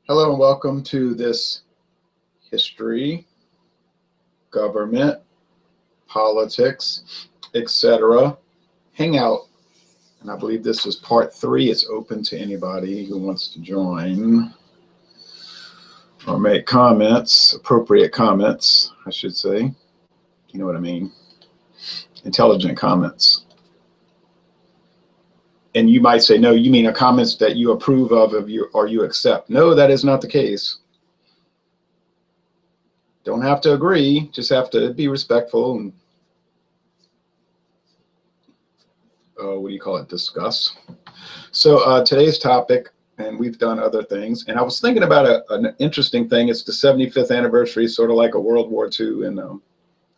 Hello and welcome to this history, government, politics, etc. hangout. And I believe this is part 3. It's open to anybody who wants to join or make comments, appropriate comments, I should say. You know what I mean? Intelligent comments. And you might say, no, you mean a comments that you approve of or you accept. No, that is not the case. Don't have to agree, just have to be respectful and what do you call it, discuss. So today's topic, and we've done other things, and I was thinking about an interesting thing. It's the 75th anniversary, sort of like a World War II, and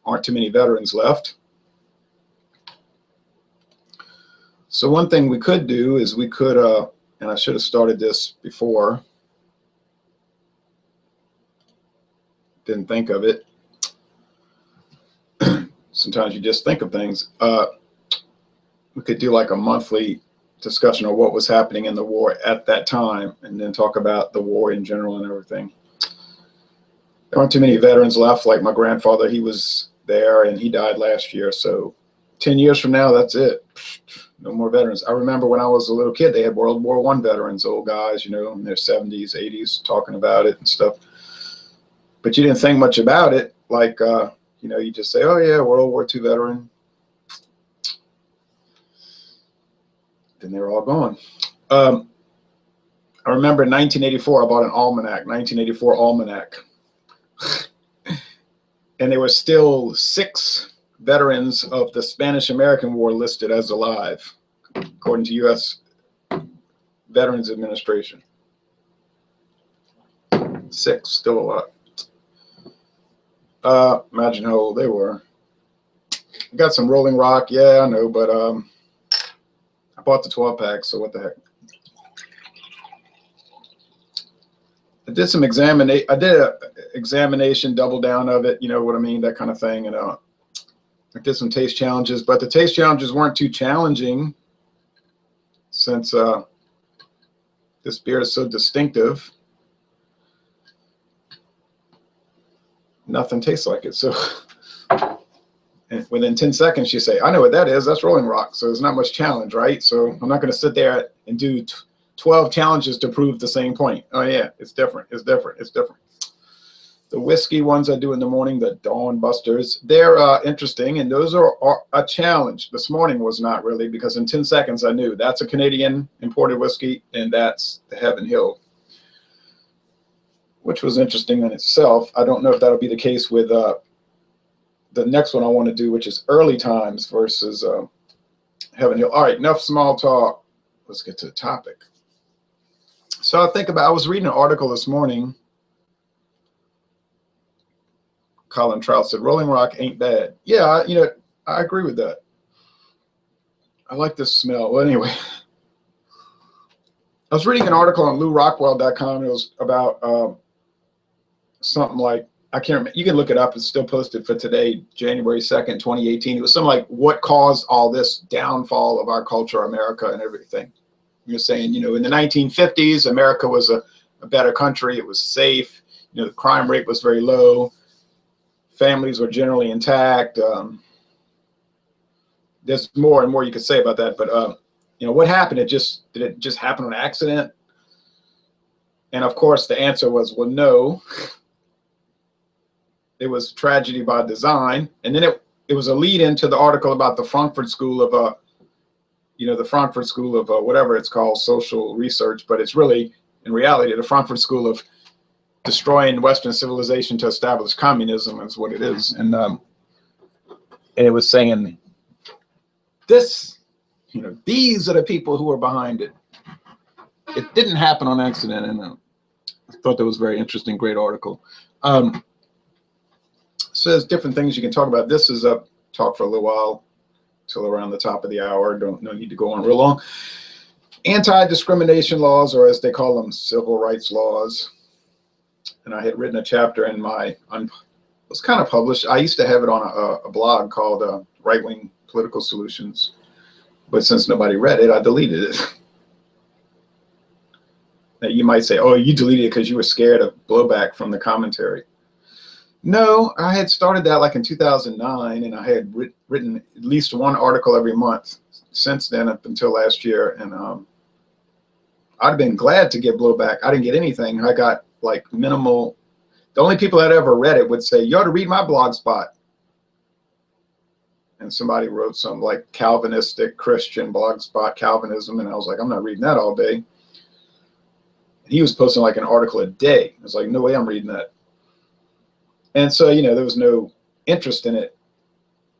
aren't too many veterans left. So one thing we could do is we could, and I should have started this before, didn't think of it. Sometimes you just think of things. We could do like a monthly discussion of what was happening in the war at that time, and then talk about the war in general and everything. There aren't too many veterans left. Like my grandfather, he was there and he died last year. So 10 years from now, that's it. No more veterans. I remember when I was a little kid, they had World War I veterans, old guys, you know, in their 70s, 80s, talking about it and stuff. But you didn't think much about it. Like, you know, you just say, oh, yeah, World War II veteran. Then they're all gone. I remember in 1984, I bought an almanac, 1984 almanac. And there were still 6 veterans of the Spanish-American War listed as alive, according to U.S. Veterans Administration. 6, still a lot. Imagine how old they were. I got some Rolling Rock, yeah, I know, but I bought the 12-pack, so what the heck. I did some examination, double down of it, you know what I mean, that kind of thing, and I did some taste challenges, but the taste challenges weren't too challenging since this beer is so distinctive. Nothing tastes like it. So and within 10 seconds, you say, I know what that is. That's Rolling Rock. So there's not much challenge, right? So I'm not going to sit there and do 12 challenges to prove the same point. Oh, yeah, it's different. It's different. It's different. The whiskey ones I do in the morning, the Dawn Busters, they're interesting, and those are a challenge. This morning was not really, because in 10 seconds I knew that's a Canadian imported whiskey, and that's the Heaven Hill, which was interesting in itself. I don't know if that'll be the case with the next one I want to do, which is Early Times versus Heaven Hill. All right, enough small talk. Let's get to the topic. So I was reading an article this morning. Colin Trout said, Rolling Rock ain't bad. Yeah, you know, I agree with that. I like this smell. Well, anyway, I was reading an article on LouRockwell.com. It was about something like, I can't remember. You can look it up. It's still posted for today, January 2nd, 2018. It was something like, what caused all this downfall of our culture, America, and everything. You're saying, you know, in the 1950s, America was a better country. It was safe. You know, the crime rate was very low. Families were generally intact. There's more and more you could say about that, but you know, what happened? Did it just happen on accident? And of course, the answer was, well, no. It was tragedy by design. And then it was a lead into the article about the Frankfurt School of you know, the Frankfurt School of whatever it's called, social research, but it's really, in reality, the Frankfurt School of destroying Western civilization to establish communism is what it is. And it was saying this, you know, these are the people who are behind it. It didn't happen on accident. And I thought that was a very interesting, great article. So there's different things you can talk about. This is a talk for a little while till around the top of the hour. No need to go on real long. Anti-discrimination laws, or as they call them, civil rights laws. And I had written a chapter in it was kind of published. I used to have it on a blog called Right Wing Political Solutions. But since nobody read it, I deleted it. Now, you might say, oh, you deleted it because you were scared of blowback from the commentary. No, I had started that like in 2009, and I had written at least one article every month since then up until last year. And I'd have been glad to get blowback. I didn't get anything. I got like minimal. The only people that ever read it would say, you ought to read my blog spot. And somebody wrote something like Calvinistic Christian blog spot Calvinism. And I was like, I'm not reading that all day. And he was posting like an article a day. I was like, no way I'm reading that. And so, you know, there was no interest in it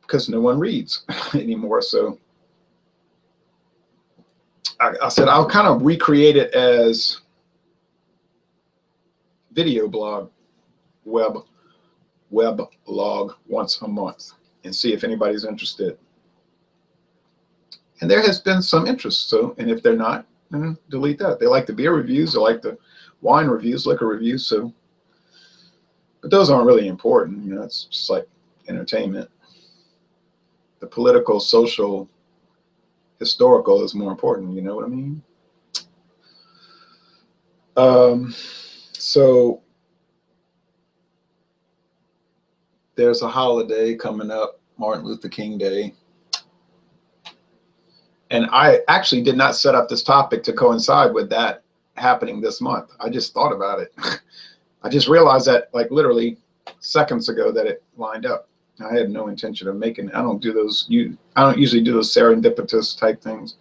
because no one reads anymore. So I said, I'll kind of recreate it as video blog, web log once a month and see if anybody's interested. And there has been some interest. So, and if they're not, delete that. They like the beer reviews, they like the wine reviews, liquor reviews. So, but those aren't really important. You know, it's just like entertainment. The political, social, historical is more important. You know what I mean? So there's a holiday coming up, Martin Luther King Day. And I actually did not set up this topic to coincide with that happening this month. I just thought about it. I just realized that like literally seconds ago that it lined up. I had no intention of making it. I don't do those. I don't usually do those serendipitous type things.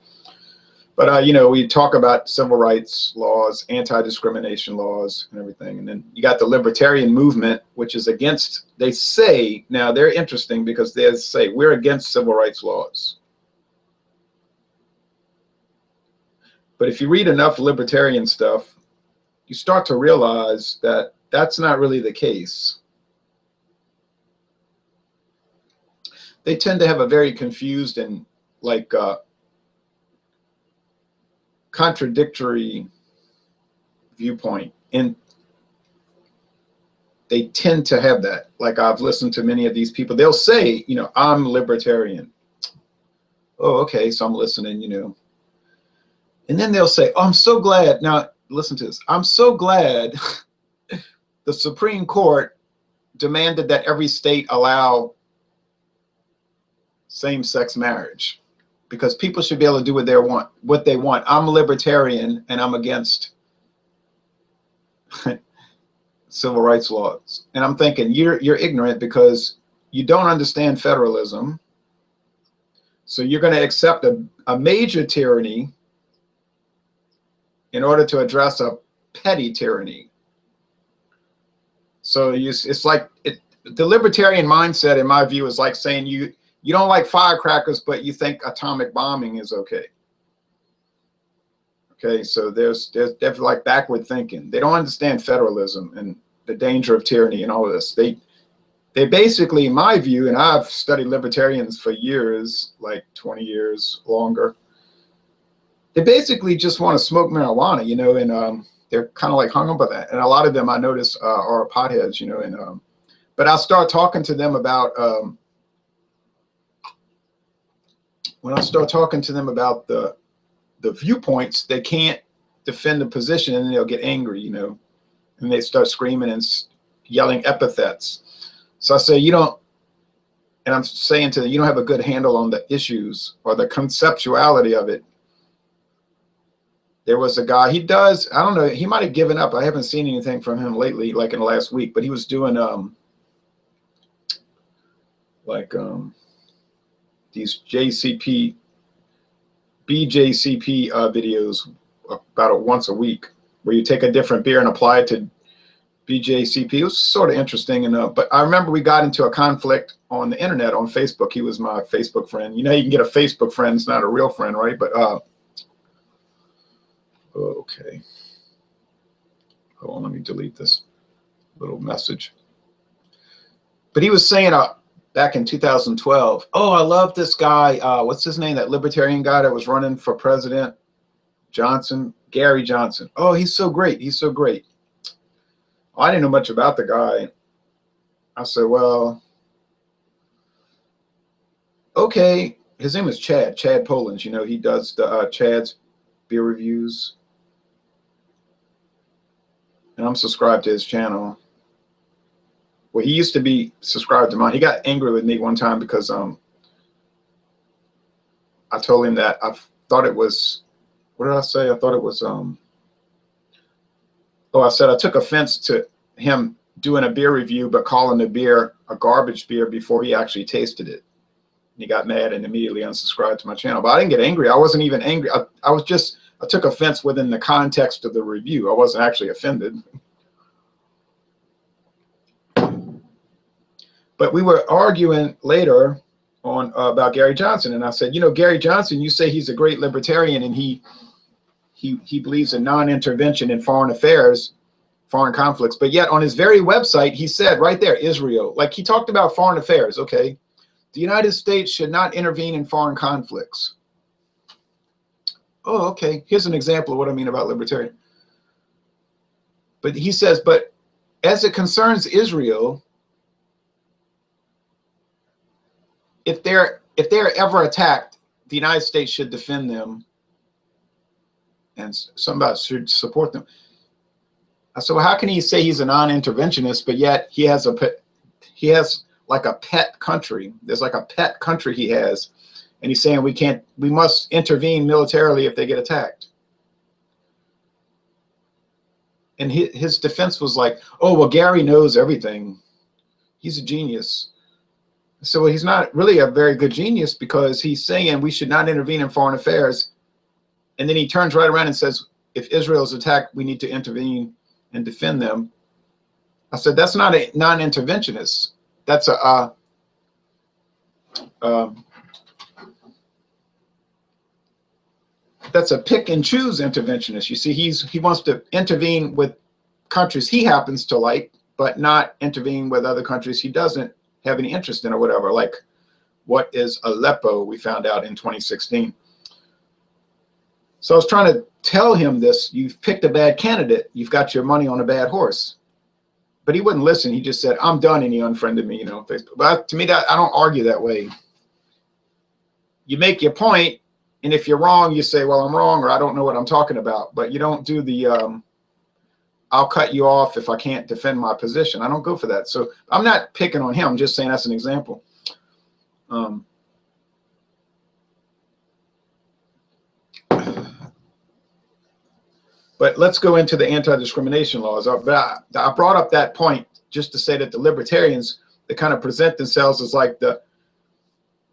But, you know, we talk about civil rights laws, anti-discrimination laws and everything. And then you got the libertarian movement, which is against, they say, now they're interesting because they say we're against civil rights laws. But if you read enough libertarian stuff, you start to realize that that's not really the case. They tend to have a very confused and like contradictory viewpoint, and they tend to have that. Like I've listened to many of these people, they'll say, you know, I'm libertarian. Oh, okay, so I'm listening, you know. And then they'll say, oh, I'm so glad. Now, listen to this. I'm so glad the Supreme Court demanded that every state allow same-sex marriage, because people should be able to do what they want. I'm a libertarian and I'm against civil rights laws. And I'm thinking you're ignorant because you don't understand federalism. So you're going to accept a major tyranny in order to address a petty tyranny. So it's like the libertarian mindset, in my view, is like saying you don't like firecrackers, but you think atomic bombing is okay. Okay, so there's definitely like backward thinking. They don't understand federalism and the danger of tyranny and all of this. They basically, in my view, and I've studied libertarians for years, like 20 years longer, they basically just want to smoke marijuana, you know, and they're kind of like hung up on that. And a lot of them I notice are potheads, you know, and but I'll start talking to them about when I start talking to them about the viewpoints, they can't defend the position, and they'll get angry, you know, and they start screaming and yelling epithets. So I say, you don't, and I'm saying to them, you don't have a good handle on the issues or the conceptuality of it. There was a guy, he does, I don't know, he might have given up. I haven't seen anything from him lately, like in the last week, but he was doing these BJCP videos about once a week, where you take a different beer and apply it to BJCP. It was sort of interesting, and but I remember we got into a conflict on the internet on Facebook. He was my Facebook friend. You know, you can get a Facebook friend, it's not a real friend, right? But okay, hold on, let me delete this little message. But he was saying back in 2012, oh, I love this guy, what's his name, that libertarian guy that was running for president, Johnson, Gary Johnson. Oh, he's so great, he's so great. Well, I didn't know much about the guy. I said, well, okay. His name is Chad Pullins. You know, he does the Chad's beer reviews. I'm subscribed to his channel. Well, he used to be subscribed to mine. He got angry with me one time because I told him that I thought it was, what did I say? I thought it was I said I took offense to him doing a beer review but calling the beer a garbage beer before he actually tasted it. And he got mad and immediately unsubscribed to my channel. But I didn't get angry. I wasn't even angry. I took offense within the context of the review. I wasn't actually offended. But we were arguing later on about Gary Johnson, and I said, you know, Gary Johnson, you say he's a great libertarian and he believes in non-intervention in foreign affairs, foreign conflicts, but yet on his very website, he said right there, Israel, like he talked about foreign affairs, okay? The United States should not intervene in foreign conflicts. Oh, okay, here's an example of what I mean about libertarian. But he says, but as it concerns Israel, if they're ever attacked, the United States should defend them and somebody should support them. I said, well, how can he say he's a non-interventionist, but yet he has like a pet country. There's like a pet country he has, and he's saying we must intervene militarily if they get attacked. And his defense was like, oh, well, Gary knows everything. He's a genius. So well, he's not really a very good genius because he's saying we should not intervene in foreign affairs. And then he turns right around and says, if Israel is attacked, we need to intervene and defend them. I said, that's not a non-interventionist. That's a pick and choose interventionist. You see, he wants to intervene with countries he happens to like, but not intervene with other countries he doesn't have any interest in or whatever. Like what is Aleppo, we found out in 2016. So I was trying to tell him this, you've picked a bad candidate, you've got your money on a bad horse. But he wouldn't listen. He just said, I'm done, and he unfriended me, you know, on Facebook. But to me, that I don't argue that way. You make your point, and if you're wrong, you say, well, I'm wrong, or I don't know what I'm talking about. But you don't do the I'll cut you off if I can't defend my position. I don't go for that. So I'm not picking on him. I'm just saying that's an example. But let's go into the anti-discrimination laws. I brought up that point just to say that the libertarians, they kind of present themselves as like the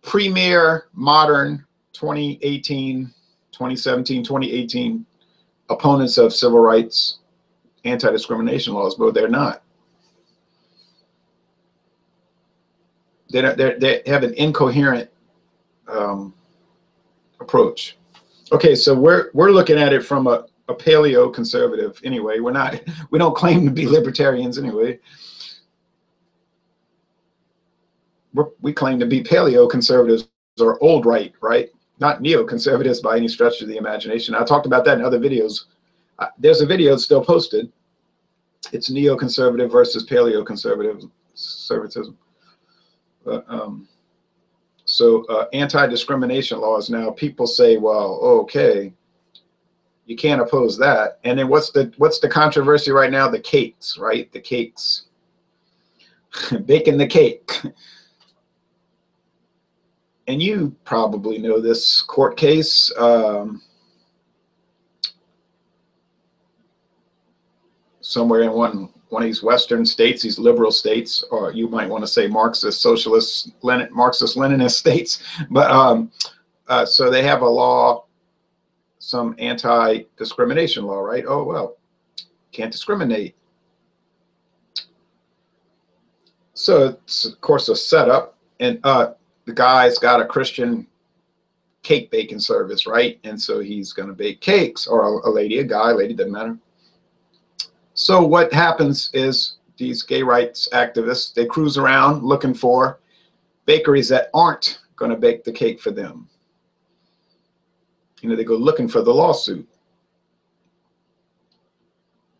premier modern 2018, 2017, 2018 opponents of civil rights, anti-discrimination laws, but they're not. They have an incoherent approach. Okay, so we're looking at it from a paleo conservative anyway. We don't claim to be libertarians anyway. We claim to be paleo conservatives or old right, not neoconservatives by any stretch of the imagination. I talked about that in other videos. There's a video still posted. It's neoconservative versus paleo conservatism. So anti-discrimination laws. Now people say, well, okay, you can't oppose that. And then what's the controversy right now? The cakes, right? The cakes. Baking the cake. And you probably know this court case. Somewhere in one of these Western states, these liberal states, or you might want to say Marxist, Socialist, Marxist, Leninist states. But so they have a law, some anti-discrimination law, right? Oh, well, can't discriminate. So it's, of course, a setup. And the guy's got a Christian cake baking service, right? And so he's going to bake cakes, or a lady, a guy, lady, doesn't matter. So what happens is these gay rights activists, they cruise around looking for bakeries that aren't going to bake the cake for them. You know, they go looking for the lawsuit.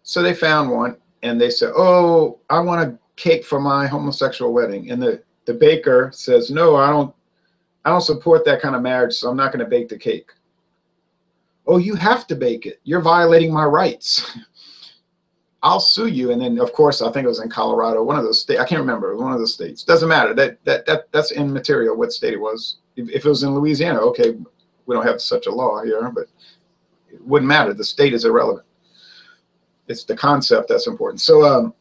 So they found one, and they said, oh, I want a cake for my homosexual wedding. And the baker says, no, I don't support that kind of marriage, so I'm not going to bake the cake. Oh, you have to bake it. You're violating my rights. I'll sue you. And then, of course, I think it was in Colorado, one of those states. I can't remember, one of those states. Doesn't matter. That's immaterial what state it was. If it was in Louisiana, okay, we don't have such a law here, but it wouldn't matter. The state is irrelevant. It's the concept that's important. So,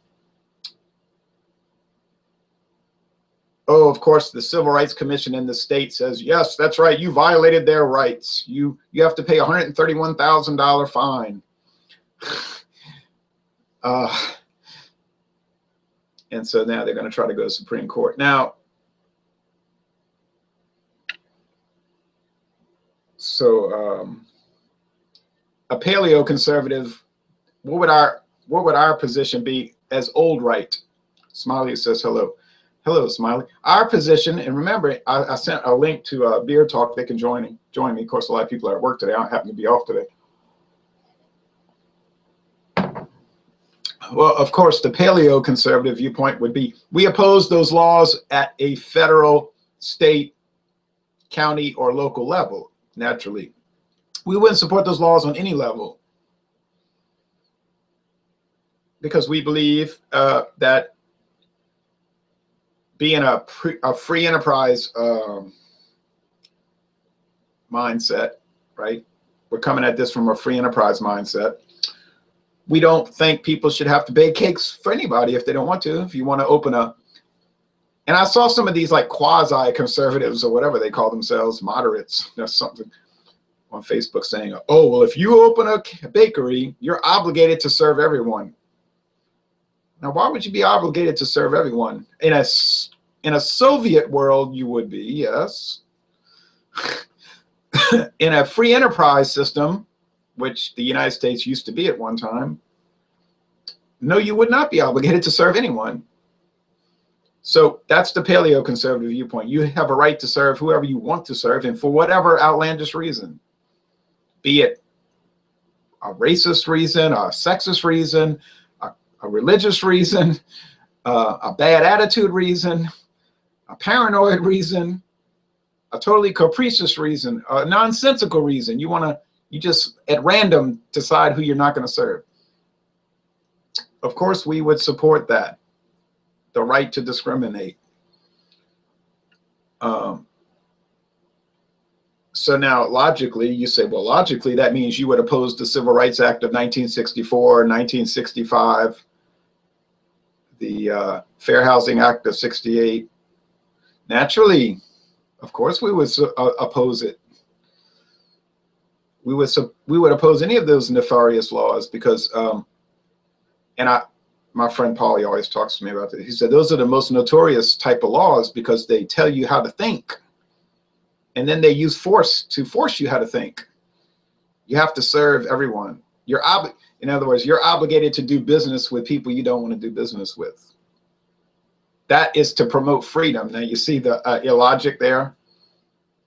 oh, of course, the Civil Rights Commission in the state says, yes, that's right. You violated their rights. You have to pay a $131,000 fine. And so now they're going to try to go to Supreme Court. Now, so a paleo-conservative, what would our position be as old right? Smiley says hello. Hello, Smiley. Our position, and remember, I sent a link to Beer Talk. They can join me. Of course, a lot of people are at work today. I don't happen to be off today. Well, of course, the paleo-conservative viewpoint would be we oppose those laws at a federal, state, county, or local level, naturally. We wouldn't support those laws on any level because we believe that being a free enterprise mindset, right? We're coming at this from a free enterprise mindset. We don't think people should have to bake cakes for anybody if they don't want to. If you want to open a, and I saw some of these like quasi-conservatives or whatever they call themselves, moderates, there's something on Facebook saying, oh, well, if you open a bakery, you're obligated to serve everyone. Now, why would you be obligated to serve everyone? In a Soviet world, you would be, yes. In a free enterprise system, which the United States used to be at one time, no, you would not be obligated to serve anyone. So that's the paleo-conservative viewpoint. You have a right to serve whoever you want to serve, and for whatever outlandish reason, be it a racist reason, a sexist reason, a religious reason, a bad attitude reason, a paranoid reason, a totally capricious reason, a nonsensical reason. You just at random decide who you're not going to serve. Of course, we would support that, the right to discriminate. So now, logically, you say, well, logically, that means you would oppose the Civil Rights Act of 1964, 1965, the Fair Housing Act of 68. Naturally, of course, we would oppose it. We would oppose any of those nefarious laws because, my friend Paulie always talks to me about this. He said those are the most notorious type of laws because they tell you how to think, and then they use force to force you how to think. You have to serve everyone. In other words, you're obligated to do business with people you don't want to do business with. That is to promote freedom. Now you see the illogic there.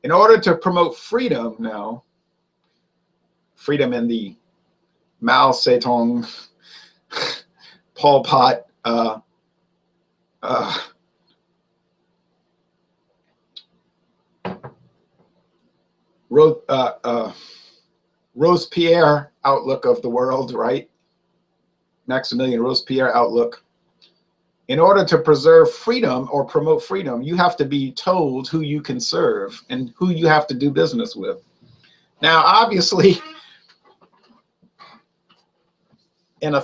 In order to promote freedom now, freedom in the Mao Zedong, Pol Pot, Robespierre outlook of the world, right? Maximilian Robespierre outlook. In order to preserve freedom or promote freedom, you have to be told who you can serve and who you have to do business with. Now, obviously, in a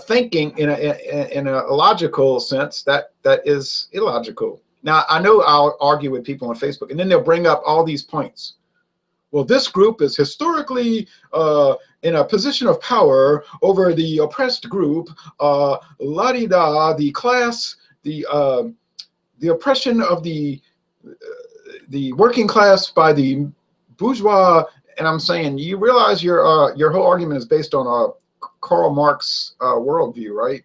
logical sense, that is illogical. Now, I know I'll argue with people on Facebook, and then they'll bring up all these points. Well, this group is historically in a position of power over the oppressed group, la-di-da, the class, the oppression of the working class by the bourgeois. And I'm saying, you realize your whole argument is based on Karl Marx worldview, right?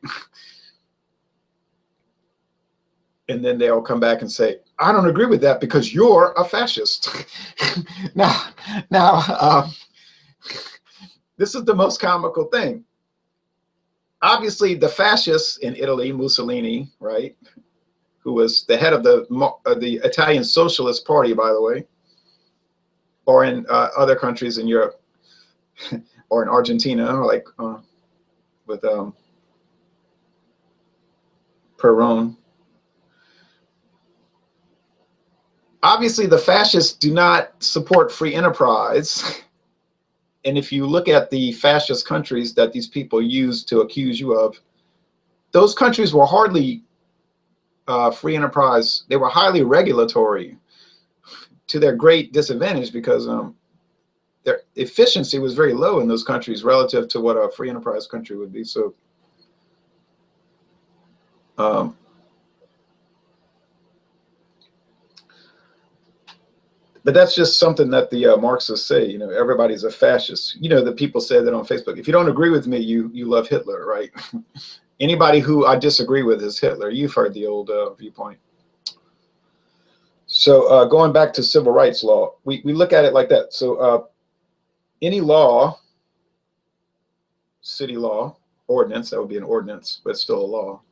And then they'll come back and say, I don't agree with that because you're a fascist. Now, this is the most comical thing. Obviously, the fascists in Italy, Mussolini, right, who was the head of the Italian Socialist Party, by the way, or in other countries in Europe, or in Argentina, like with Perón. Obviously, the fascists do not support free enterprise. And if you look at the fascist countries that these people use to accuse you of, those countries were hardly free enterprise. They were highly regulatory, to their great disadvantage, because their efficiency was very low in those countries relative to what a free enterprise country would be. So but that's just something that the Marxists say. You know, everybody's a fascist. You know, the people say that on Facebook. If you don't agree with me, you love Hitler, right? Anybody who I disagree with is Hitler. You've heard the old viewpoint. So going back to civil rights law, we look at it like that. So any law, city law, ordinance, that would be an ordinance, but still a law,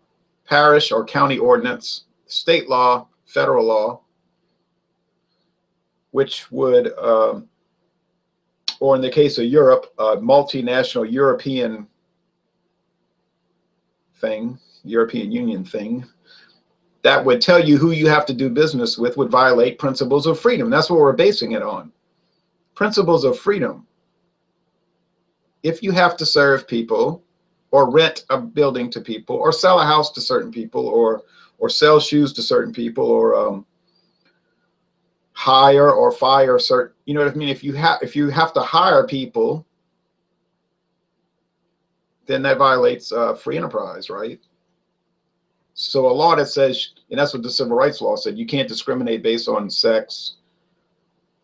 parish or county ordinance, state law, federal law, which would, or in the case of Europe, a multinational European thing, European Union thing, that would tell you who you have to do business with, would violate principles of freedom. That's what we're basing it on. Principles of freedom. If you have to serve people, or rent a building to people, or sell a house to certain people, or sell shoes to certain people, or hire or fire certain, you know what I mean? If you have to hire people, then that violates free enterprise, right? So a law that says, and that's what the civil rights law said, you can't discriminate based on sex,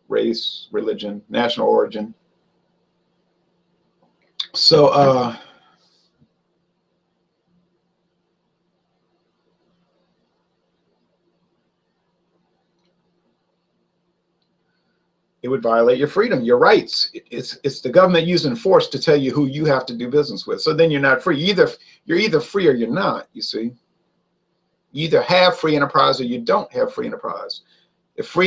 race, religion, national origin. So it would violate your freedom, your rights. It's the government using force to tell you who you have to do business with. So then you're not free. You're either free or you're not, you see. You either have free enterprise or you don't have free enterprise. If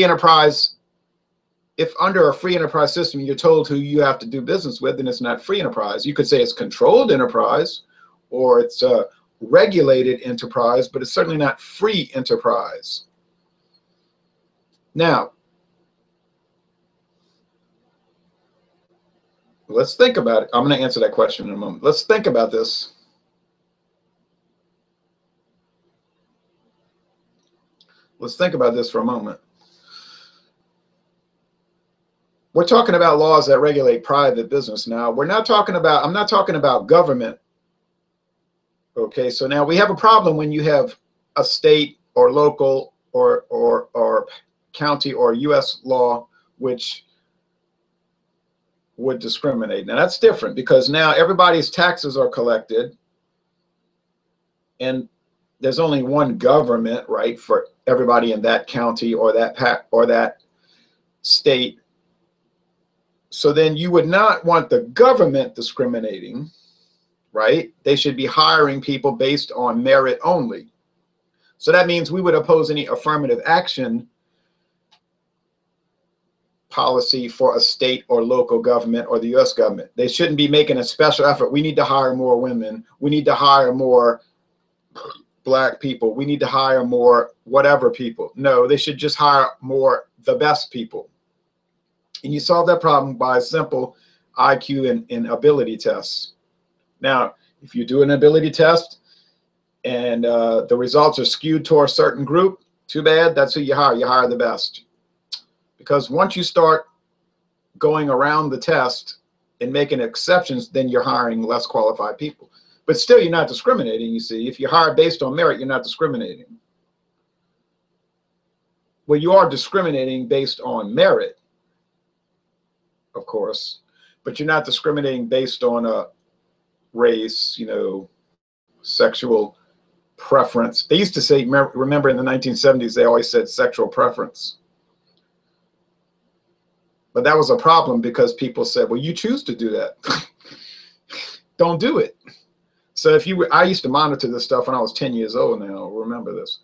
under a free enterprise system you're told who you have to do business with, then it's not free enterprise. You could say it's controlled enterprise, or it's regulated enterprise, but it's certainly not free enterprise. Now, let's think about it. I'm going to answer that question in a moment. Let's think about this. Let's think about this for a moment. We're talking about laws that regulate private business now. I'm not talking about government. Okay, so now we have a problem when you have a state or local or county or US law which would discriminate. Now that's different, because now everybody's taxes are collected and there's only one government, right, for everybody in that county or that state. So then you would not want the government discriminating, right? They should be hiring people based on merit only. So that means we would oppose any affirmative action policy for a state or local government or the US government. They shouldn't be making a special effort. We need to hire more women. We need to hire more black people. We need to hire more whatever people. No, they should just hire more the best people. And you solve that problem by simple IQ and ability tests. Now, if you do an ability test and the results are skewed toward a certain group, too bad, that's who you hire. You hire the best. Because once you start going around the test and making exceptions, then you're hiring less qualified people. But still, you're not discriminating, you see. If you hire based on merit, you're not discriminating. Well, you are discriminating based on merit, of course, but you're not discriminating based on a race, you know, sexual preference. They used to say, remember in the 1970s, they always said sexual preference. But that was a problem because people said, well, you choose to do that. Don't do it. So I used to monitor this stuff when I was 10 years old now. Remember this.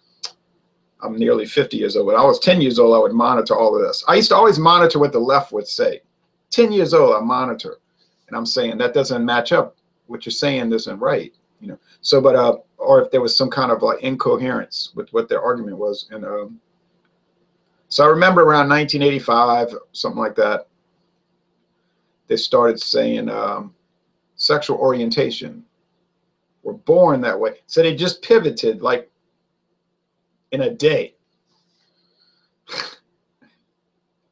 I'm nearly 50 years old. When I was 10 years old, I would monitor all of this. I used to always monitor what the left would say. 10 years old, I monitor. And I'm saying that doesn't match up. What you're saying isn't right. You know. So, but or if there was some kind of like incoherence with what their argument was. And so I remember around 1985, something like that, they started saying sexual orientation. We're born that way. So they just pivoted like in a day.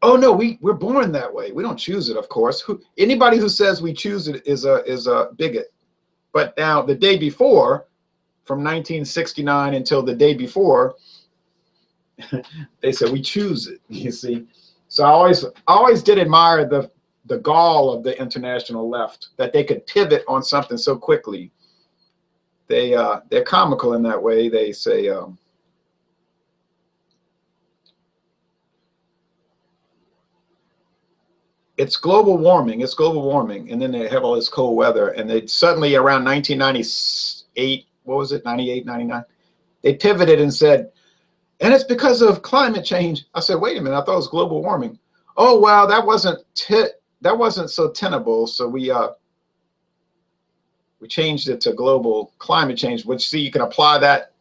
Oh no, we're born that way. We don't choose it, of course. Anybody who says we choose it is a bigot. But now the day before, from 1969 until the day before, they said we choose it. You see, so I always did admire the gall of the international left, that they could pivot on something so quickly. They're comical in that way. They say it's global warming, and then they have all this cold weather, and they suddenly around 1998, what was it, 98, 99, they pivoted and said, and it's because of climate change. I said, wait a minute, I thought it was global warming. Oh wow, that wasn't so tenable, so we changed it to global climate change, which, see, you can apply that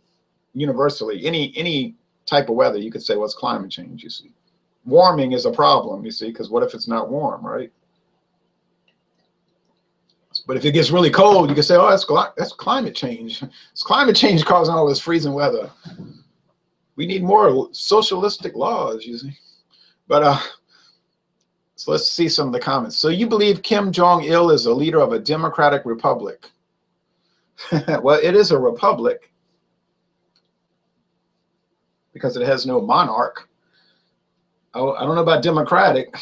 universally. Any type of weather, you could say, well, it's climate change, you see. Warming is a problem, you see, because what if it's not warm, right? But if it gets really cold, you can say, oh, that's climate change. It's climate change causing all this freezing weather. We need more socialistic laws, you see. But so let's see some of the comments. So you believe Kim Jong-il is a leader of a democratic republic? Well, it is a republic because it has no monarch. I don't know about democratic.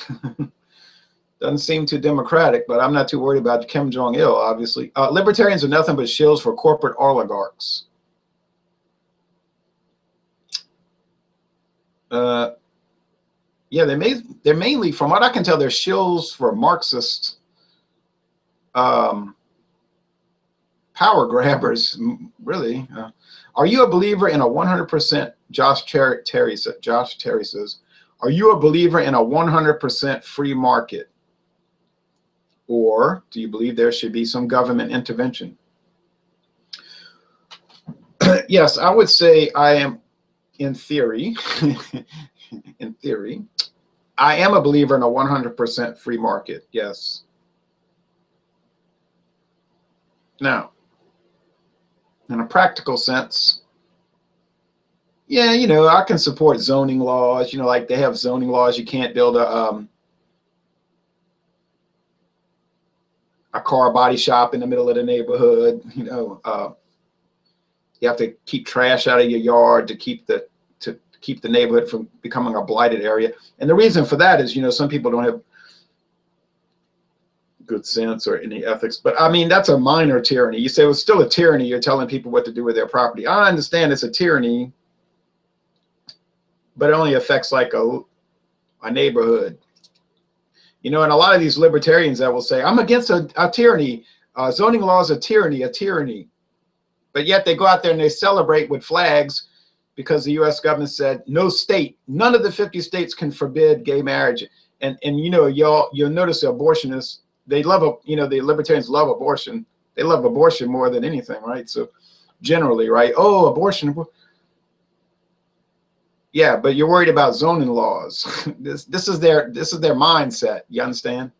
Doesn't seem too democratic, but I'm not too worried about Kim Jong-il, obviously. Libertarians are nothing but shills for corporate oligarchs. Yeah, they're mainly, from what I can tell, they're shills for Marxist power grabbers, really. Are you a believer in a 100%, Josh Terry says, are you a believer in a 100% free market? Or do you believe there should be some government intervention? Yes, I would say I am, in theory, in theory, I am a believer in a 100% free market, yes. Now, in a practical sense, yeah, you know, I can support zoning laws, you know, like they have zoning laws. You can't build a car body shop in the middle of the neighborhood, you know. You have to keep trash out of your yard to keep the neighborhood from becoming a blighted area. And the reason for that is, you know, some people don't have good sense or any ethics. But I mean, that's a minor tyranny. You say, well, it's still a tyranny. You're telling people what to do with their property. I understand it's a tyranny, but it only affects like a neighborhood. You know, and a lot of these libertarians that will say, I'm against a tyranny. Zoning laws are tyranny. But yet they go out there and they celebrate with flags because the U.S. government said no state, none of the 50 states can forbid gay marriage. And you know, you'll notice the abortionists, they love, you know, the libertarians love abortion. They love abortion more than anything, right? So generally, right? Oh, abortion. Yeah, but you're worried about zoning laws. This is their mindset. You understand?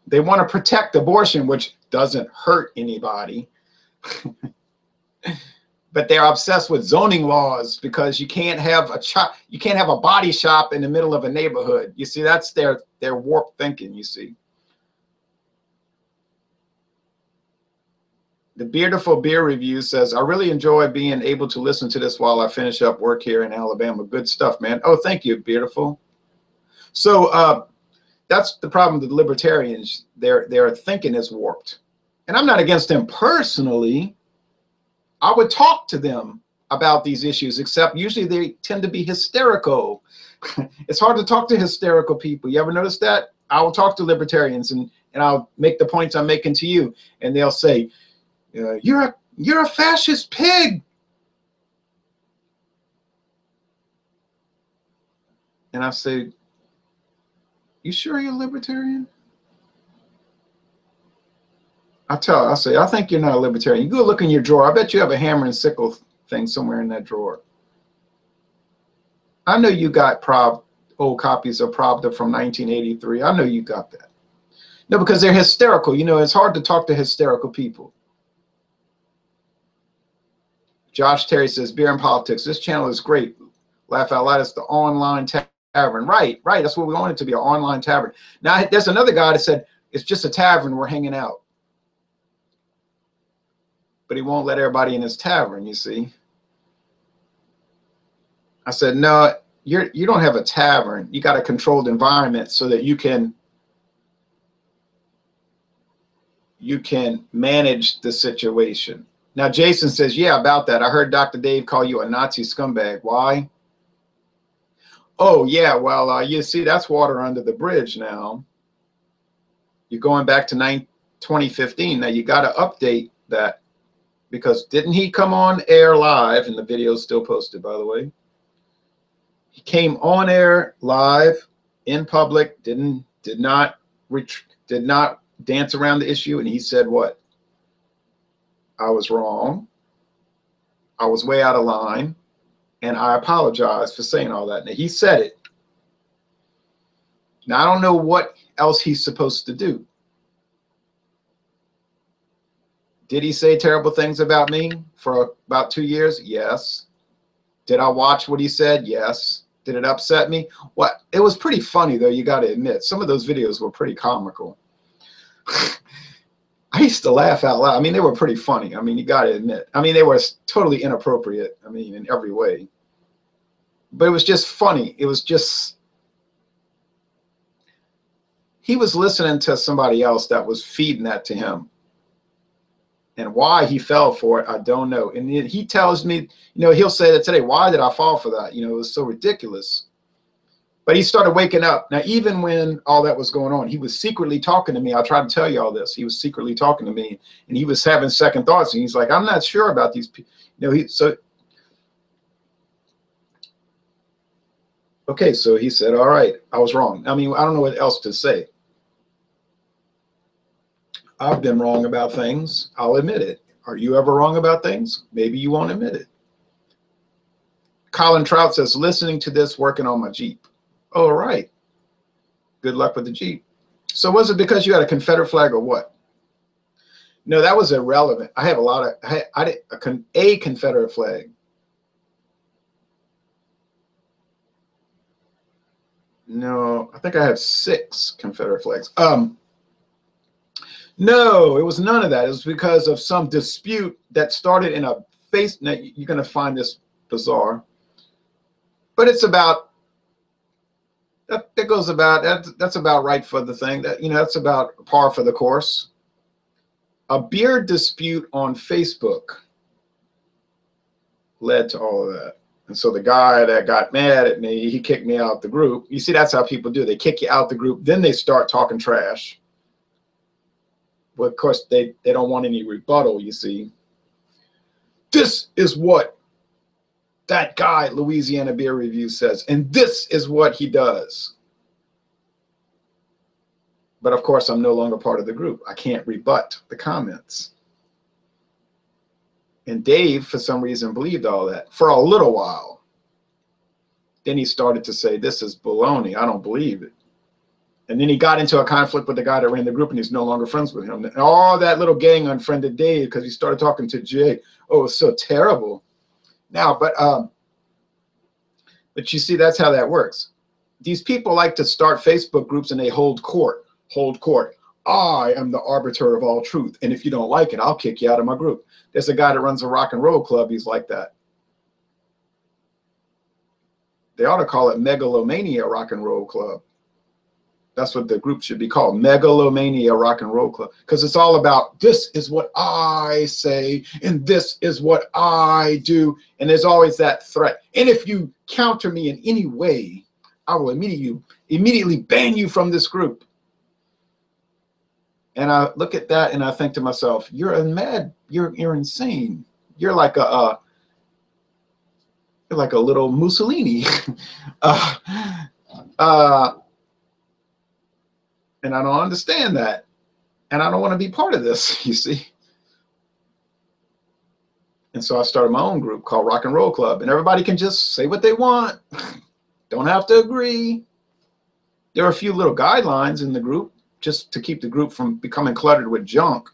They want to protect abortion, which doesn't hurt anybody. But they're obsessed with zoning laws because you can't have a body shop in the middle of a neighborhood. You see, that's their warped thinking, you see. The Beautiful Beer Review says, I really enjoy being able to listen to this while I finish up work here in Alabama. Good stuff, man. Oh, thank you, Beautiful. So that's the problem with the libertarians. Their thinking is warped. And I'm not against them personally. I would talk to them about these issues, except usually they tend to be hysterical. It's hard to talk to hysterical people. You ever notice that? I will talk to libertarians and I'll make the points I'm making to you, and they'll say, you're a fascist pig. And I say, you sure you're a libertarian? I say, I think you're not a libertarian. You go look in your drawer. I bet you have a hammer and sickle thing somewhere in that drawer. I know you got old copies of Pravda from 1983. I know you got that. No, because they're hysterical. You know, it's hard to talk to hysterical people. Josh Terry says, beer and politics. This channel is great. Laugh out loud. It's the online tavern. Right. That's what we want it to be, an online tavern. Now, there's another guy that said, it's just a tavern. We're hanging out. But he won't let everybody in his tavern, you see. I said, no, you don't have a tavern. You got a controlled environment so that you can manage the situation. Now, Jason says, yeah, about that. I heard Dr. Dave call you a Nazi scumbag. Why? Oh, yeah, well, you see, that's water under the bridge now. You're going back to 2015. Now, you got to update that, because didn't he come on air live, and the video is still posted, by the way. He came on air live in public, did not dance around the issue, and he said what? I was wrong. I was way out of line, and I apologize for saying all that. Now, he said it. Now, I don't know what else he's supposed to do. Did he say terrible things about me for about 2 years? Yes. Did I watch what he said? Yes. Did it upset me? What? It was pretty funny, though, you got to admit. Some of those videos were pretty comical. I used to laugh out loud. I mean, they were pretty funny. I mean, you got to admit. I mean, they were totally inappropriate, I mean, in every way. But it was just funny. It was just, he was listening to somebody else that was feeding that to him. And why he fell for it, I don't know. And he tells me, you know, he'll say that today, why did I fall for that? You know, it was so ridiculous. But he started waking up. Now, even when all that was going on, he was secretly talking to me. I tried to tell you all this. He was secretly talking to me, and he was having second thoughts. And he's like, I'm not sure about these people. You know, okay, so he said, all right, I was wrong. I mean, I don't know what else to say. I've been wrong about things. I'll admit it. Are you ever wrong about things? Maybe you won't admit it. Colin Trout says, listening to this, working on my Jeep. All right. Good luck with the Jeep. So was it because you had a Confederate flag or what? No, that was irrelevant. I have a lot of, a Confederate flag. No, I think I have 6 Confederate flags. No, it was none of that. It was because of some dispute that started in a face. Now, you're going to find this bizarre, but it's about, that goes about, that's about right for the thing. That, you know, that's about par for the course. A beer dispute on Facebook led to all of that. And so the guy that got mad at me, he kicked me out the group. You see, that's how people do. They kick you out the group, then they start talking trash. But of course, they don't want any rebuttal, you see. This is what that guy at Louisiana Beer Review says, and this is what he does. But of course, I'm no longer part of the group. I can't rebut the comments. And Dave, for some reason, believed all that for a little while. Then he started to say, this is baloney. I don't believe it. And then he got into a conflict with the guy that ran the group, and he's no longer friends with him. And all that little gang unfriended Dave because he started talking to Jay. Oh, it's so terrible. Now, but you see, that's how that works. These people like to start Facebook groups, and they hold court. Hold court. I am the arbiter of all truth, and if you don't like it, I'll kick you out of my group. There's a guy that runs a rock and roll club. He's like that. They ought to call it Megalomania Rock and Roll Club. That's what the group should be called, Megalomania Rock and Roll Club, because it's all about this is what I say and this is what I do, and there's always that threat. And if you counter me in any way, I will immediately ban you from this group. And I look at that and I think to myself, you're insane. You're like a little Mussolini. And I don't understand that. And I don't want to be part of this, you see. And so I started my own group called Rock and Roll Club, and everybody can just say what they want. Don't have to agree. There are a few little guidelines in the group just to keep the group from becoming cluttered with junk.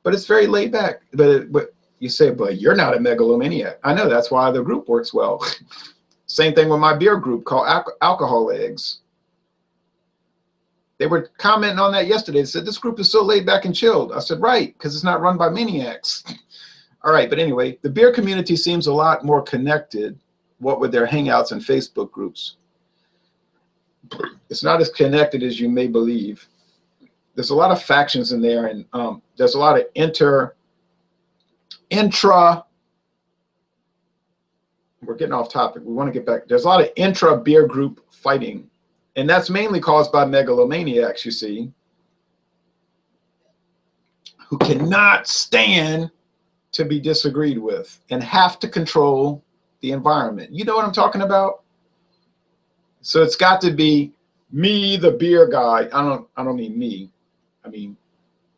But it's very laid back. But you say, but you're not a megalomaniac. I know, that's why the group works well. Same thing with my beer group called Alcohol Eggs. They were commenting on that yesterday. They said, this group is so laid back and chilled. I said, right, because it's not run by maniacs. All right, but anyway, the beer community seems a lot more connected, what with their hangouts and Facebook groups. It's not as connected as you may believe. There's a lot of factions in there, and there's a lot of intra, we're getting off topic. We want to get back. There's a lot of intra beer group fighting, and that's mainly caused by megalomaniacs, you see, who cannot stand to be disagreed with and have to control the environment. You know what I'm talking about? So it's got to be me, the beer guy. I don't mean me. I mean,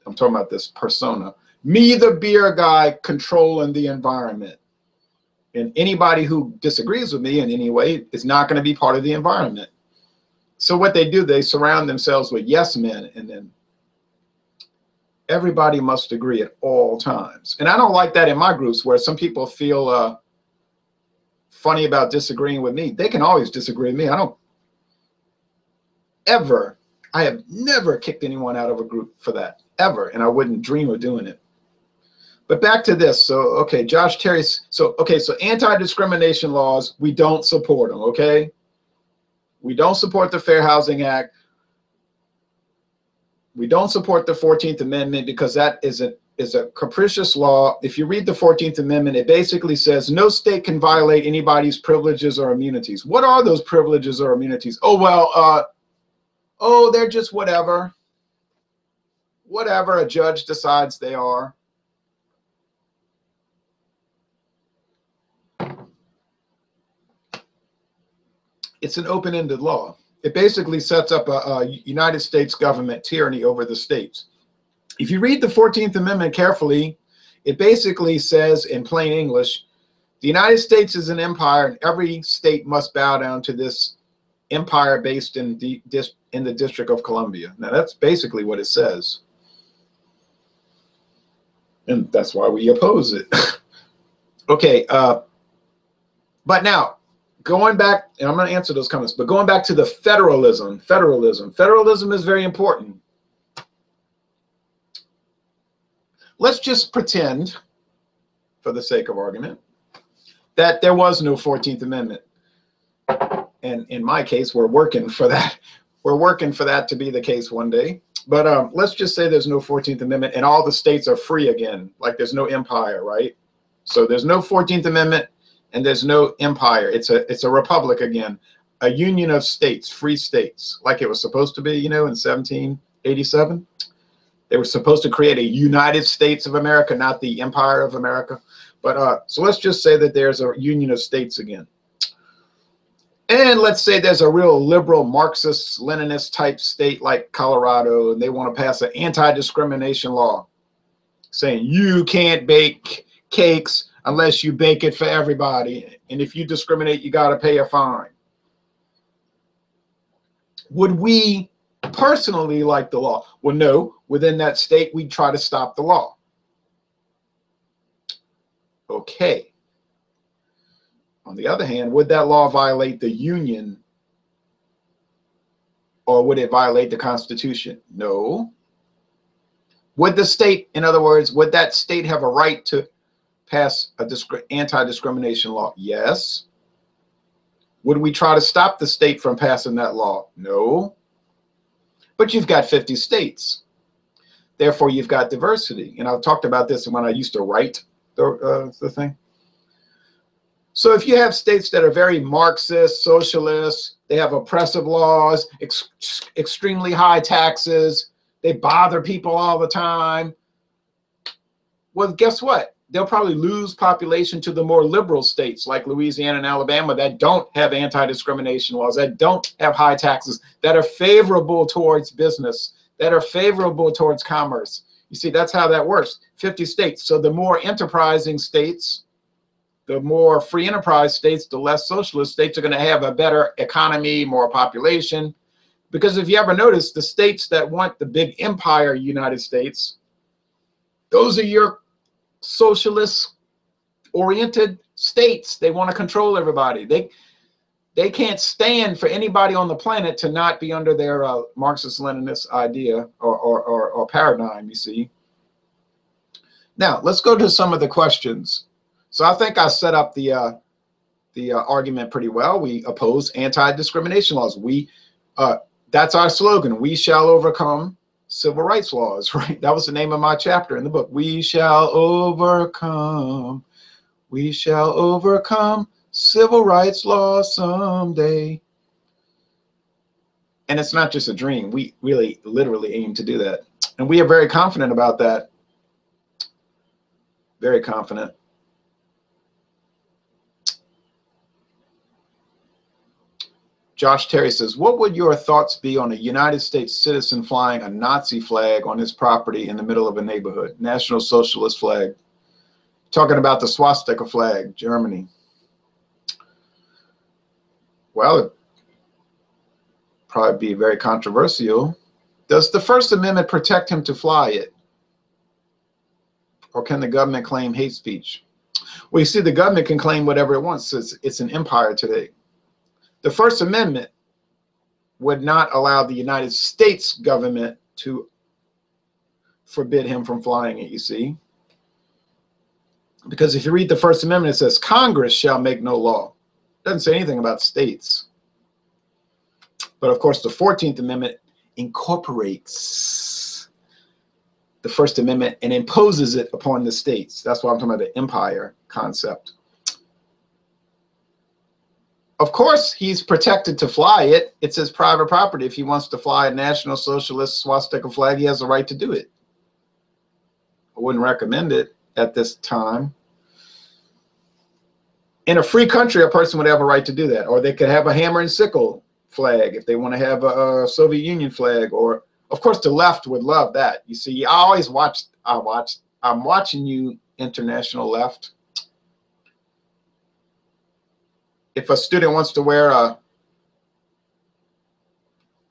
I'm talking about this persona. Me, the beer guy, controlling the environment. And anybody who disagrees with me in any way is not going to be part of the environment. So what they do, they surround themselves with yes men, and then everybody must agree at all times. And I don't like that in my groups, where some people feel funny about disagreeing with me. They can always disagree with me. I have never kicked anyone out of a group for that, ever. And I wouldn't dream of doing it. But back to this. So, okay, Josh Terry's, so anti-discrimination laws, we don't support them, okay? We don't support the Fair Housing Act. We don't support the 14th Amendment because that is a capricious law. If you read the 14th Amendment, it basically says no state can violate anybody's privileges or immunities. What are those privileges or immunities? Oh, well, they're just whatever a judge decides they are. It's an open-ended law. It basically sets up a United States government tyranny over the states. If you read the 14th Amendment carefully, it basically says in plain English, the United States is an empire and every state must bow down to this empire based in the District of Columbia. Now that's basically what it says. And that's why we oppose it. Okay, but now, going back, and I'm going to answer those comments, but going back to the federalism is very important. Let's just pretend, for the sake of argument, that there was no 14th Amendment. And in my case, we're working for that. We're working for that to be the case one day. But let's just say there's no 14th Amendment and all the states are free again, like there's no empire, right? So there's no 14th Amendment and there's no empire. It's a republic again, a union of states, free states, like it was supposed to be, you know, in 1787. They were supposed to create a United States of America, not the Empire of America. But so let's just say that there's a union of states again. And let's say there's a real liberal Marxist Leninist type state like Colorado, and they want to pass an anti-discrimination law saying you can't bake cakes unless you bake it for everybody. And if you discriminate, you got to pay a fine. Would we personally like the law? Well, no. Within that state, we'd try to stop the law. Okay. On the other hand, would that law violate the Union, or would it violate the Constitution? No. Would the state, in other words, would that state have a right to pass an anti-discrimination law? Yes. Would we try to stop the state from passing that law? No. But you've got 50 states. Therefore, you've got diversity. And I've talked about this when I used to write the thing. So if you have states that are very Marxist, socialist, they have oppressive laws, extremely high taxes, they bother people all the time, well, guess what? They'll probably lose population to the more liberal states like Louisiana and Alabama that don't have anti-discrimination laws, that don't have high taxes, that are favorable towards business, that are favorable towards commerce. You see, that's how that works. 50 states. So the more enterprising states, the more free enterprise states, the less socialist states are going to have a better economy, more population. Because if you ever notice, the states that want the big empire United States, those are your socialist-oriented states. They want to control everybody. They can't stand for anybody on the planet to not be under their Marxist-Leninist idea or paradigm, you see. Now, let's go to some of the questions. So I think I set up the argument pretty well. We oppose anti-discrimination laws. That's our slogan. We shall overcome civil rights laws, right? That was the name of my chapter in the book. We shall overcome civil rights laws someday. And it's not just a dream. We really literally aim to do that. And we are very confident about that. Very confident. Josh Terry says, what would your thoughts be on a United States citizen flying a Nazi flag on his property in the middle of a neighborhood? National Socialist flag. Talking about the Swastika flag, Germany. Well, it'd probably be very controversial. Does the First Amendment protect him to fly it? Or can the government claim hate speech? Well, you see, the government can claim whatever it wants. It's an empire today. The First Amendment would not allow the United States government to forbid him from flying it, you see. Because if you read the First Amendment, it says Congress shall make no law. It doesn't say anything about states. But of course, the 14th Amendment incorporates the First Amendment and imposes it upon the states. That's why I'm talking about the empire concept. Of course, he's protected to fly it. It's his private property. If he wants to fly a National Socialist swastika flag, he has a right to do it. I wouldn't recommend it at this time. In a free country, a person would have a right to do that. Or they could have a hammer and sickle flag if they want to have a Soviet Union flag. Or, of course, the left would love that. You see, I'm watching you, international left. If a student wants to wear a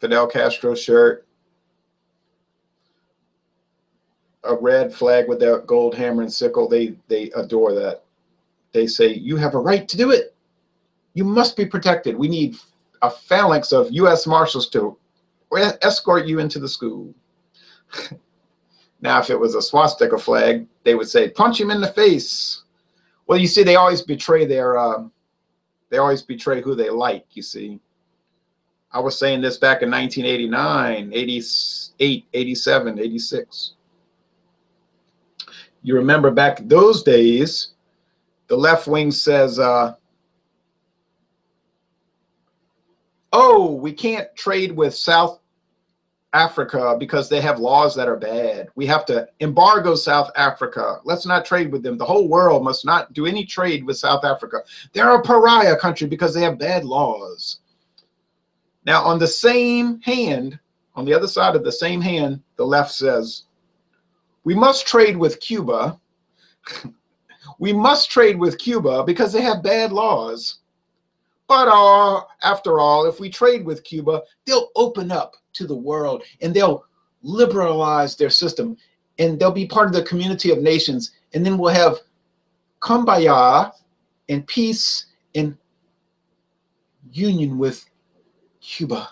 Fidel Castro shirt, a red flag with that gold hammer and sickle, they adore that. They say, you have a right to do it. You must be protected. We need a phalanx of U.S. Marshals to escort you into the school. Now, if it was a swastika flag, they would say, punch him in the face. Well, you see, they always betray their... They always betray who they like, you see. I was saying this back in 1989, 88, 87, 86. You remember back those days, the left wing says, oh, we can't trade with South Africa because they have laws that are bad. We have to embargo South Africa. Let's not trade with them. The whole world must not do any trade with South Africa. They're a pariah country because they have bad laws. Now, on the same hand, on the other side of the same hand, the left says, we must trade with Cuba. We must trade with Cuba because they have bad laws. But after all, if we trade with Cuba, they'll open up to the world and they'll liberalize their system and they'll be part of the community of nations. And then we'll have kumbaya and peace and union with Cuba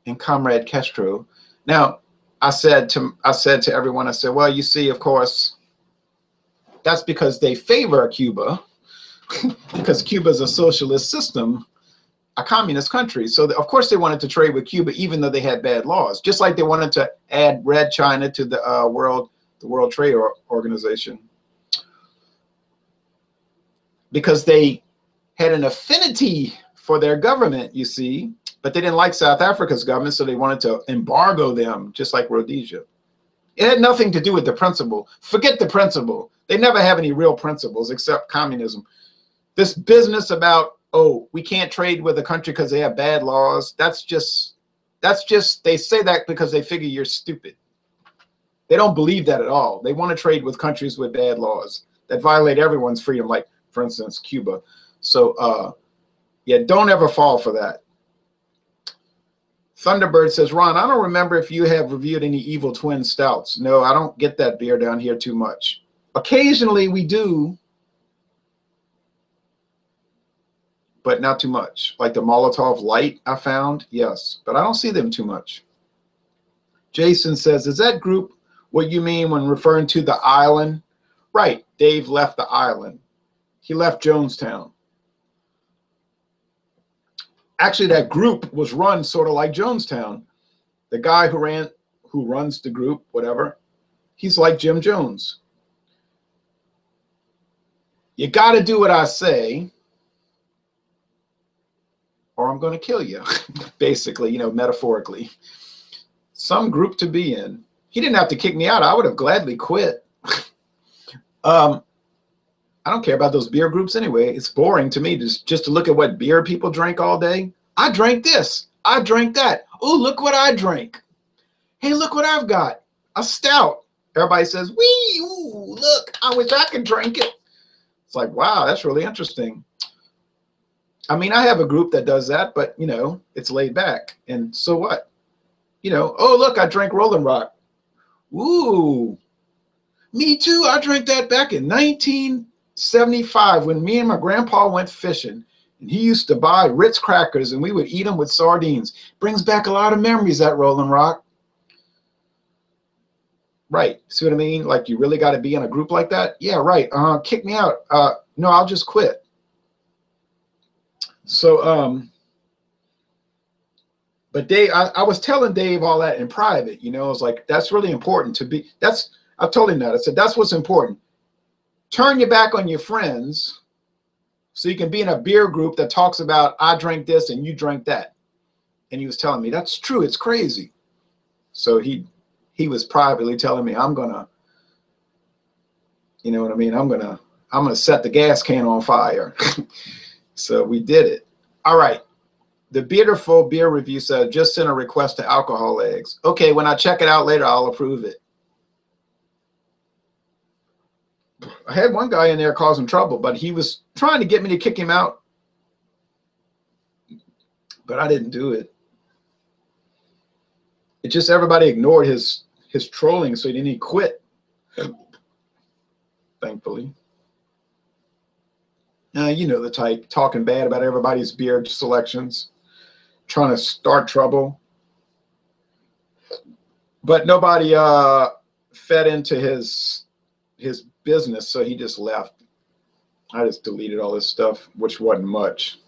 and Comrade Castro. Now, I said to everyone, I said, well, you see, of course, that's because they favor Cuba. Because Cuba is a socialist system, a communist country. So, of course, they wanted to trade with Cuba, even though they had bad laws. Just like they wanted to add Red China to the World Trade Organization. Because they had an affinity for their government, you see, but they didn't like South Africa's government, so they wanted to embargo them, just like Rhodesia. It had nothing to do with the principle. Forget the principle. They never have any real principles except communism. This business about, oh, we can't trade with a country because they have bad laws, that's just that's just, they say that because they figure you're stupid. They don't believe that at all. They want to trade with countries with bad laws that violate everyone's freedom, like, for instance, Cuba. So, yeah, don't ever fall for that. Thunderbird says, Ron, I don't remember if you have reviewed any Evil Twin stouts. No, I don't get that beer down here too much. Occasionally we do, but not too much. Like the Molotov Light I found, yes, but I don't see them too much. Jason says, is that group what you mean when referring to the island? Right, Dave left the island. He left Jonestown. Actually, that group was run sort of like Jonestown. The guy who runs the group, whatever, he's like Jim Jones. You got to do what I say, or I'm going to kill you, basically, you know, metaphorically. Some group to be in. He didn't have to kick me out. I would have gladly quit. I don't care about those beer groups anyway. It's boring to me just to look at what beer people drink all day. I drank this. I drank that. Oh, look what I drank. Hey, look what I've got. A stout. Everybody says, wee, ooh, look, I wish I could drink it. It's like, wow, that's really interesting. I mean, I have a group that does that, but, you know, it's laid back. And so what? You know, oh, look, I drank Rolling Rock. Ooh, me too. I drank that back in 1975 when me and my grandpa went fishing. And he used to buy Ritz crackers and we would eat them with sardines. Brings back a lot of memories, that Rolling Rock. Right. See what I mean? Like, you really got to be in a group like that? Yeah, right. Kick me out. No, I'll just quit. So, but Dave, I was telling Dave all that in private, you know, I was like, that's really important to be, I told him that. I said, that's what's important. Turn your back on your friends so you can be in a beer group that talks about, I drank this and you drank that. And he was telling me, that's true. It's crazy. So he was privately telling me, I'm going to, you know what I mean? I'm going to set the gas can on fire. So we did it. All right. The Beautiful Beer Review said, just send a request to Alcohol Eggs. Okay, when I check it out later, I'll approve it. I had one guy in there causing trouble, but he was trying to get me to kick him out. But I didn't do it. It just, everybody ignored his trolling, so he didn't quit. Thankfully. You know the type, talking bad about everybody's beer selections, trying to start trouble. But nobody fed into his business, so he just left. I just deleted all this stuff, which wasn't much.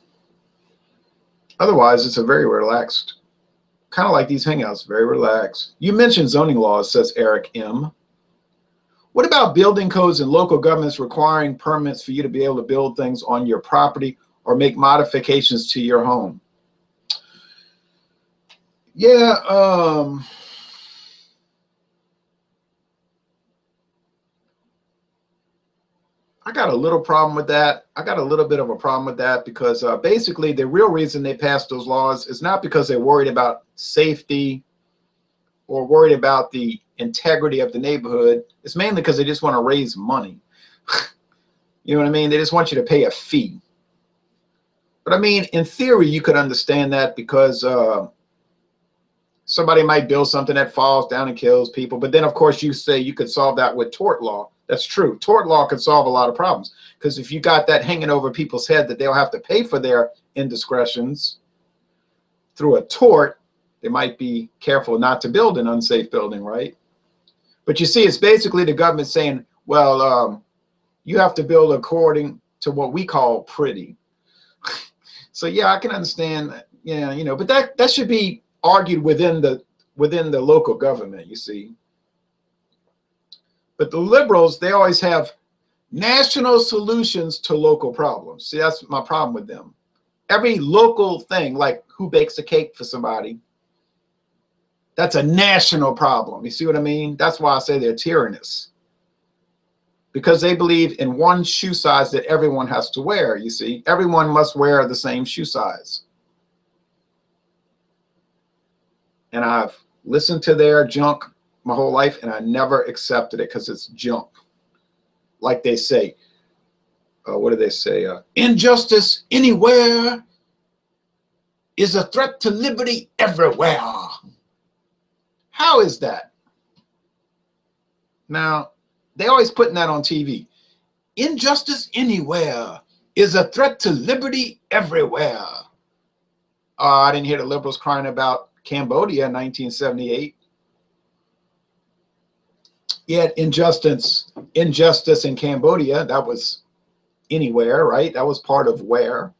Otherwise, it's a very relaxed, kind of like these hangouts, very relaxed. You mentioned zoning laws, says Eric M. What about building codes and local governments requiring permits for you to be able to build things on your property or make modifications to your home? Yeah, I got a little problem with that. I got a little bit of a problem with that because basically the real reason they passed those laws is not because they're worried about safety or worried about the integrity of the neighborhood. It's mainly because they just want to raise money. You know what I mean? They just want you to pay a fee. But I mean, in theory, you could understand that because somebody might build something that falls down and kills people. But then, of course, you say you could solve that with tort law. That's true. Tort law could solve a lot of problems because if you got that hanging over people's head that they'll have to pay for their indiscretions through a tort, they might be careful not to build an unsafe building, right? But you see, it's basically the government saying, well, you have to build according to what we call pretty. So yeah, I can understand that. Yeah, you know, but that should be argued within the local government, you see. But the liberals, they always have national solutions to local problems. See, that's my problem with them. Every local thing, like who bakes a cake for somebody, that's a national problem. You see what I mean? That's why I say they're tyrannous. Because they believe in one shoe size that everyone has to wear, you see. Everyone must wear the same shoe size. and I've listened to their junk my whole life, and I never accepted it because it's junk. Like they say, what do they say? Injustice anywhere is a threat to liberty everywhere. How is that? Now, they always putting that on TV. Injustice anywhere is a threat to liberty everywhere. I didn't hear the liberals crying about Cambodia in 1978. Yet injustice in Cambodia, that was anywhere, right? That was part of where,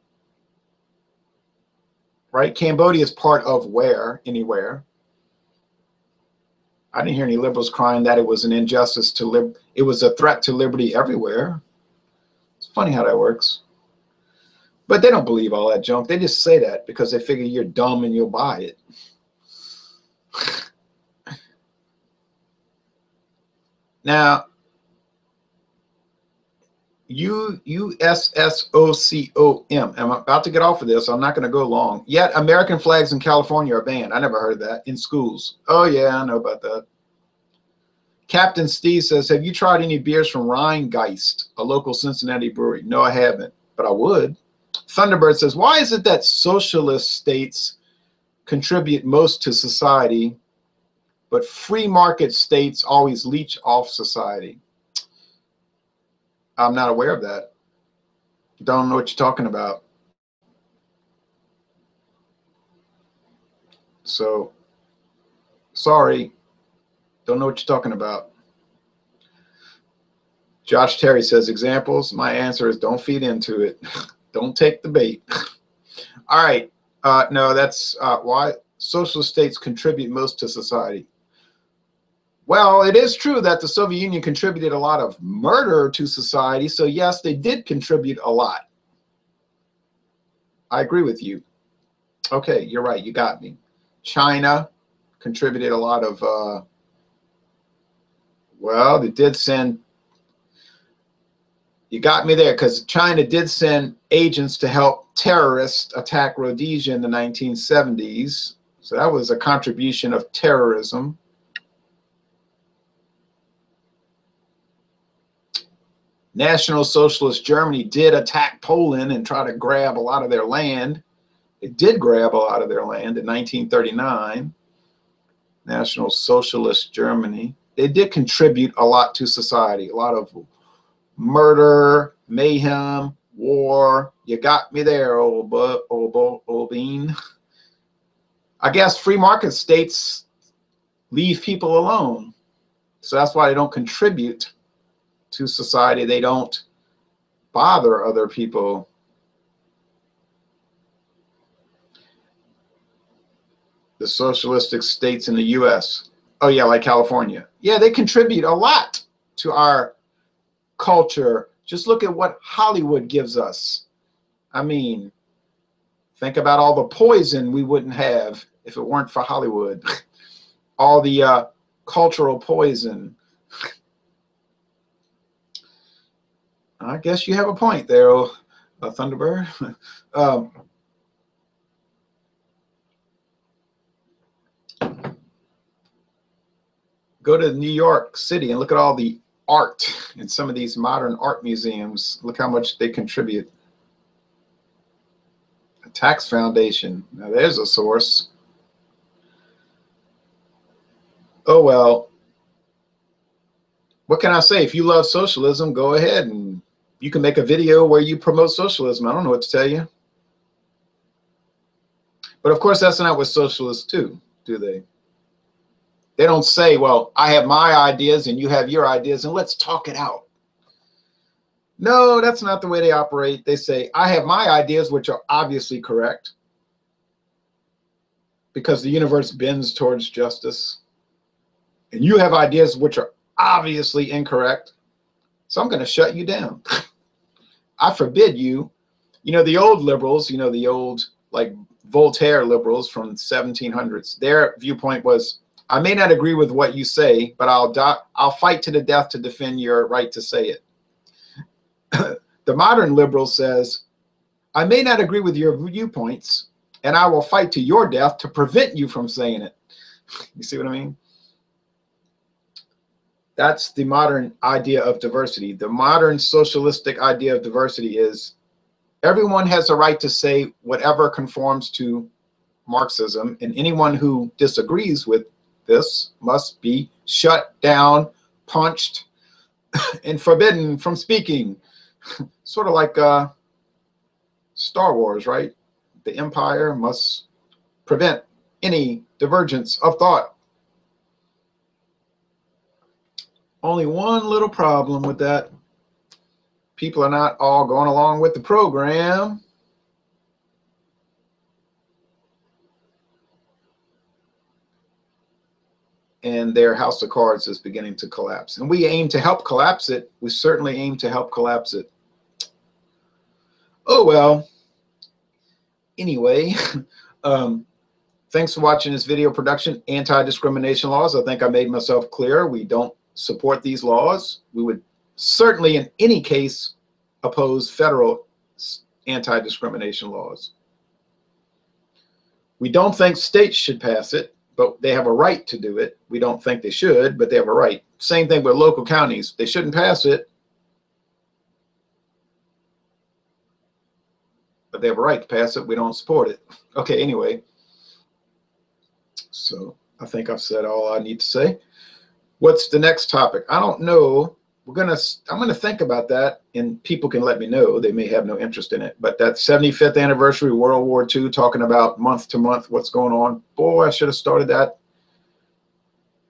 right? Cambodia is part of where, anywhere. I didn't hear any liberals crying that it was an injustice to it was a threat to liberty everywhere. It's funny how that works. But they don't believe all that junk. They just say that because they figure you're dumb and you'll buy it. Now, USSOCOM. I'm about to get off of this. So I'm not going to go long. Yet American flags in California are banned. I never heard of that. In schools. Oh, yeah, I know about that. Captain Steve says, have you tried any beers from Rheingeist, a local Cincinnati brewery? No, I haven't, but I would. Thunderbird says, why is it that socialist states contribute most to society, but free market states always leech off society? I'm not aware of that. Don't know what you're talking about. So, sorry. Don't know what you're talking about. Josh Terry says, examples. My answer is don't feed into it. Don't take the bait. All right. No, that's why socialist states contribute most to society. Well, it is true that the Soviet Union contributed a lot of murder to society. So yes, they did contribute a lot. I agree with you. Okay, you're right. You got me. China contributed a lot of, well, they did send, you got me there, because China did send agents to help terrorists attack Rhodesia in the 1970s. So that was a contribution of terrorism. National Socialist Germany did attack Poland and try to grab a lot of their land. It did grab a lot of their land in 1939. National Socialist Germany. They did contribute a lot to society. A lot of murder, mayhem, war. You got me there, old bean. I guess free market states leave people alone. So that's why they don't contribute to society. They don't bother other people. The socialistic states in the US. Oh yeah, like California. Yeah, they contribute a lot to our culture. Just look at what Hollywood gives us. I mean, think about all the poison we wouldn't have if it weren't for Hollywood. All the cultural poison. I guess you have a point there, Thunderbird. Go to New York City and look at all the art in some of these modern art museums. Look how much they contribute. A tax foundation. Now there's a source. Oh well. What can I say? If you love socialism, go ahead and you can make a video where you promote socialism. I don't know what to tell you. But of course, that's not what socialists do they? They don't say, well, I have my ideas and you have your ideas and let's talk it out. No, that's not the way they operate. They say, I have my ideas, which are obviously correct because the universe bends towards justice. And you have ideas which are obviously incorrect. So I'm going to shut you down. I forbid you. You know, the old liberals, you know, the old like Voltaire liberals from 1700s, their viewpoint was, I may not agree with what you say, but I'll fight to the death to defend your right to say it. The modern liberal says, I may not agree with your viewpoints, and I will fight to your death to prevent you from saying it. You see what I mean? That's the modern idea of diversity. The modern socialistic idea of diversity is everyone has a right to say whatever conforms to Marxism, and anyone who disagrees with this must be shut down, punched, and forbidden from speaking. Sort of like Star Wars, right? The Empire must prevent any divergence of thought. Only one little problem with that. People are not all going along with the program. And their house of cards is beginning to collapse. And we aim to help collapse it. We certainly aim to help collapse it. Oh, well. Anyway, thanks for watching this video production, Anti-Discrimination Laws. I think I made myself clear. We don't support these laws. We would certainly, in any case, oppose federal anti-discrimination laws. We don't think states should pass it, but they have a right to do it. We don't think they should, but they have a right. Same thing with local counties. They shouldn't pass it, but they have a right to pass it. We don't support it. Okay, anyway. So I think I've said all I need to say. What's the next topic? I don't know. I'm gonna think about that, and people can let me know. They may have no interest in it, but that 75th anniversary World War II, talking about month to month what's going on. Boy, I should have started that.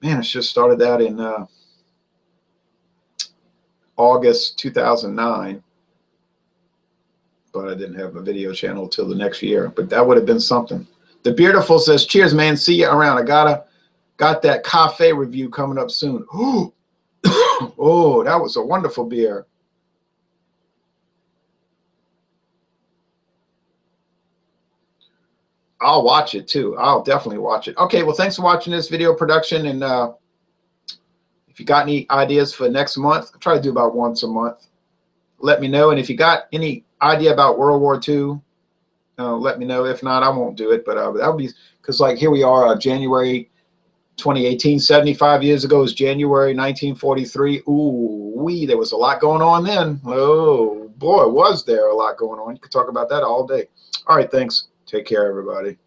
Man, I should have started that in August 2009, but I didn't have a video channel till the next year. But that would have been something. The Beautiful says, "Cheers, man. See you around. I got that cafe review coming up soon." Oh, that was a wonderful beer. I'll watch it too. I'll definitely watch it. Okay, well, thanks for watching this video production. And if you got any ideas for next month, I try to do about once a month. Let me know. And if you got any idea about World War II, let me know. If not, I won't do it. But that would be, because like here we are, January 2018, 75 years ago is January 1943. Ooh, there was a lot going on then. Oh boy, was there a lot going on. You could talk about that all day. All right, thanks. Take care, everybody.